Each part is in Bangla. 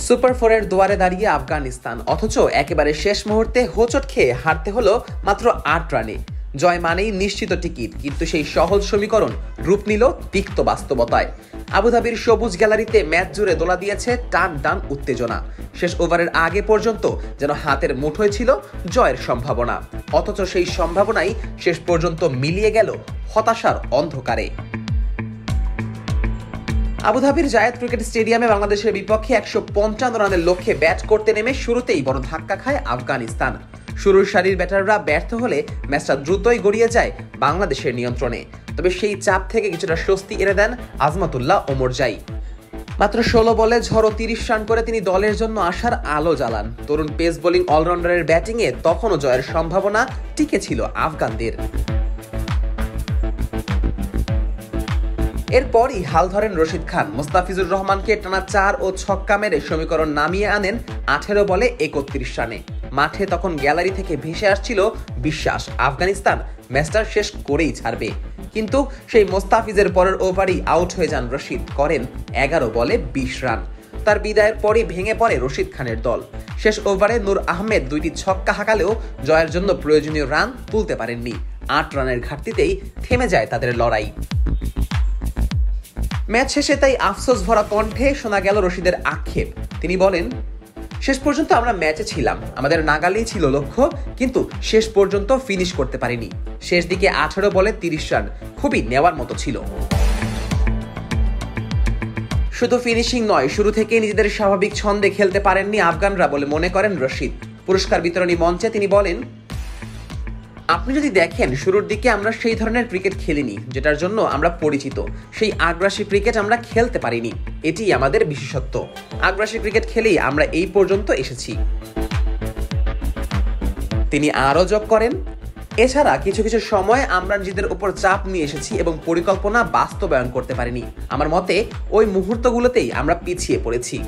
সুপার ফোরের দুয়ারে দাঁড়িয়ে আফগানিস্তান, অথচ একেবারে শেষ মুহূর্তে হোঁচট খেয়ে হারতে হলো মাত্র ৮ রানে। জয় মানেই নিশ্চিত টিকিট, কিন্তু সেই সহজ সমীকরণ রূপ নিল তিক্ত বাস্তবতায়। আবুধাবির সবুজ গ্যালারিতে ম্যাচ জুড়ে দোলা দিয়েছে টান টান উত্তেজনা। শেষ ওভারের আগে পর্যন্ত যেন হাতের মুঠোয় ছিল জয়ের সম্ভাবনা, অথচ সেই সম্ভাবনাই শেষ পর্যন্ত মিলিয়ে গেল হতাশার অন্ধকারে। আবুধাবির জায়েদ ক্রিকেট স্টেডিয়ামে বাংলাদেশের বিপক্ষে ১৫৫ রানের লক্ষ্যে ব্যাট করতে নেমে শুরুতেই বড় ধাক্কা খায় আফগানিস্তান। শুরুর সারির ব্যাটাররা ব্যর্থ হলে ম্যাচটা দ্রুতই গড়িয়ে যায় বাংলাদেশের নিয়ন্ত্রণে। তবে সেই চাপ থেকে কিছুটা স্বস্তি এনে দেন আজমাতুল্লাহ ওমরজাই। মাত্র ১৬ বলে ঝড়ো ৩০ রান করে তিনি দলের জন্য আসার আলো জ্বালান। তরুণ পেস বোলিং অলরাউন্ডারের ব্যাটিংয়ে তখনও জয়ের সম্ভাবনা টিকে ছিল আফগানদের। এরপরই হাল ধরেন রশিদ খান। মোস্তাফিজুর রহমানকে টানা ৪ ও ছক্কা মেরে সমীকরণ নামিয়ে আনেন ১৮ বলে ৩১ রানে। মাঠে তখন গ্যালারি থেকে ভেসে আসছিল বিশ্বাস, আফগানিস্তান ম্যাচটা শেষ করেই ছাড়বে। কিন্তু সেই মোস্তাফিজের পরের ওভারই আউট হয়ে যান রশিদ, করেন ১১ বলে ২০ রান। তার বিদায়ের পরই ভেঙে পড়ে রশিদ খানের দল। শেষ ওভারে নূর আহমেদ ২টি ছক্কা হাঁকালেও জয়ের জন্য প্রয়োজনীয় রান তুলতে পারেননি। ৮ রানের ঘাটতিতেই থেমে যায় তাদের লড়াই। ম্যাচ শেষে তাই আফসোস ভরা কণ্ঠে শোনা গেল রশিদের আক্ষেপ। তিনি বলেন, শেষ পর্যন্ত আমরা ম্যাচে ছিলাম, আমাদের নাগালেই ছিল লক্ষ্য, কিন্তু শেষ পর্যন্ত ফিনিশ করতে পারিনি। শেষ দিকে ১৮ বলে ৩০ রান খুবই নেওয়ার মতো ছিল। শুধু ফিনিশিং নয়, শুরু থেকে নিজেদের স্বাভাবিক ছন্দে খেলতে পারেননি আফগানরা বলে মনে করেন রশিদ। পুরস্কার বিতরণী মঞ্চে তিনি বলেন, আপনি যদি দেখেন শুরুর দিকে আমরা সেই ধরনের ক্রিকেট খেলিনি যেটার জন্য আমরা পরিচিত। সেই আগ্রাসী ক্রিকেট আমরা খেলতে পারিনি, এটিই আমাদের বিশেষত্ব। আগ্রাসী ক্রিকেট খেলেই আমরা এই পর্যন্ত এসেছি। তিনি আরও যোগ করেন, এছাড়া কিছু কিছু সময় আমরা নিজেদের উপর চাপ নিয়ে এসেছি এবং পরিকল্পনা বাস্তবায়ন করতে পারিনি। আমার মতে ওই মুহূর্তগুলোতেই আমরা পিছিয়ে পড়েছি।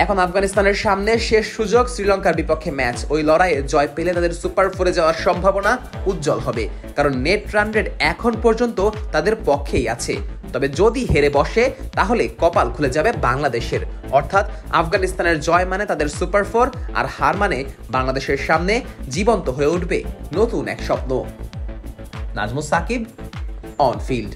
এখন আফগানিস্তানের সামনে শেষ সুযোগ শ্রীলঙ্কার বিপক্ষে ম্যাচ। ওই লড়াইয়ে জয় পেলে তাদের সুপার ফোরে যাওয়ার সম্ভাবনা উজ্জ্বল হবে, কারণ নেট রান রেট এখন পর্যন্ত তাদের পক্ষেই আছে। তবে যদি হেরে বসে তাহলে কপাল খুলে যাবে বাংলাদেশের। অর্থাৎ আফগানিস্তানের জয় মানে তাদের সুপার ফোর, আর হার মানে বাংলাদেশের সামনে জীবন্ত হয়ে উঠবে নতুন এক স্বপ্ন। Nazmus Sakib, on field.